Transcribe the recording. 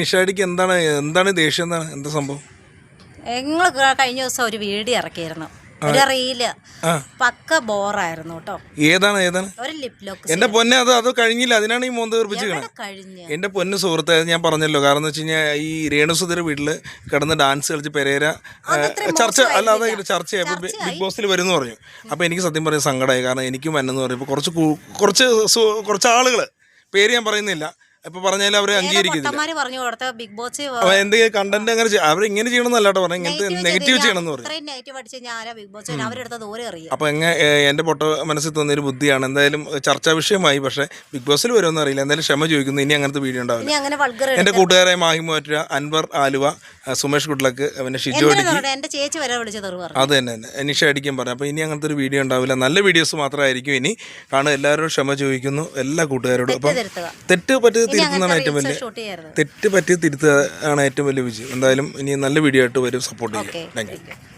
നിഷാടിക്ക് എന്താണ് ദേഷ്യം, എന്താ സംഭവം? ഞങ്ങൾ കഴിഞ്ഞ ദിവസം ഒരു വീഡിയോ ഇറക്കിയിരുന്നു, ഒരു റീല്. പക്ക ബോറായിരുന്നു കേട്ടോ. ഏതാണ് ഒരു ലിപ് ലോക്ക്. എന്റെ പൊന്നെ, അത് കഴിഞ്ഞില്ല. അതിനാണ് ഈ മോന്ത് തീർപ്പിച്ചിരിക്കണേ. എന്റെ പൊന്ന് സുഹൃത്തെ, ഞാൻ പറഞ്ഞല്ലോ. കാരണം എന്ന് വെച്ച് കഴിഞ്ഞാൽ ഈ രേണുസുധീർ വീട്ടില് കിടന്ന് ഡാൻസ് കളിച്ച് പെരേര ചർച്ച അല്ലാതെ ചർച്ചയായി ബിഗ് ബോസിൽ വരുമെന്ന് പറഞ്ഞു. അപ്പോൾ എനിക്ക് സത്യം പറയാൻ സങ്കടമായി. കാരണം എനിക്കും വന്നെന്ന് പറയുമ്പോൾ കുറച്ച് ആളുകൾ, പേര് ഞാൻ പറയുന്നില്ല, ഇപ്പൊ പറഞ്ഞാലും അവരെ അംഗീകരിക്കുന്നില്ല. എന്തെങ്കിലും കണ്ടന്റ് അങ്ങനെ അവരിങ്ങനെ ചെയ്യണമെന്നല്ലാട്ടോ പറഞ്ഞ, ഇങ്ങനത്തെ നെഗറ്റീവ് ചെയ്യണമെന്ന് പറഞ്ഞു. അപ്പൊ എന്റെ പൊട്ട മനസ്സിൽ തോന്നിയൊരു ബുദ്ധിയാണ്. എന്തായാലും ചർച്ചാ വിഷയമായി. പക്ഷെ ബിഗ് ബോസിൽ വരുമെന്ന് അറിയില്ല. എന്തായാലും ക്ഷമ ചോദിക്കുന്നു. ഇനി അങ്ങനത്തെ വീഡിയോ ഉണ്ടാവില്ല. എന്റെ കൂട്ടുകാരായ മാഹിമോറ്റ, അൻവർ ആലുവ, സുമേഷ് കുട്ട്ലക്ക്, പിന്നെ ഷിജോ അടിക്ക്, അത് തന്നെ നിഷ അടിക്കാൻ പറഞ്ഞു. അപ്പൊ ഇനി അങ്ങനത്തെ ഒരു വീഡിയോ ഉണ്ടാവില്ല. നല്ല വീഡിയോസ് മാത്രമായിരിക്കും ഇനി കാണുക. എല്ലാവരോടും ക്ഷമ ചോദിക്കുന്നു, എല്ലാ കൂട്ടുകാരോടും. അപ്പം തെറ്റ് പറ്റിയത് തിരുത്തുന്നതാണ് ഏറ്റവും വലിയ തിരുത്തുക ആണ് ഏറ്റവും വലിയ വിജയം. എന്തായാലും ഇനി നല്ല വീഡിയോ ആയിട്ട് വരും. സപ്പോർട്ട് ചെയ്യാം. Thank you.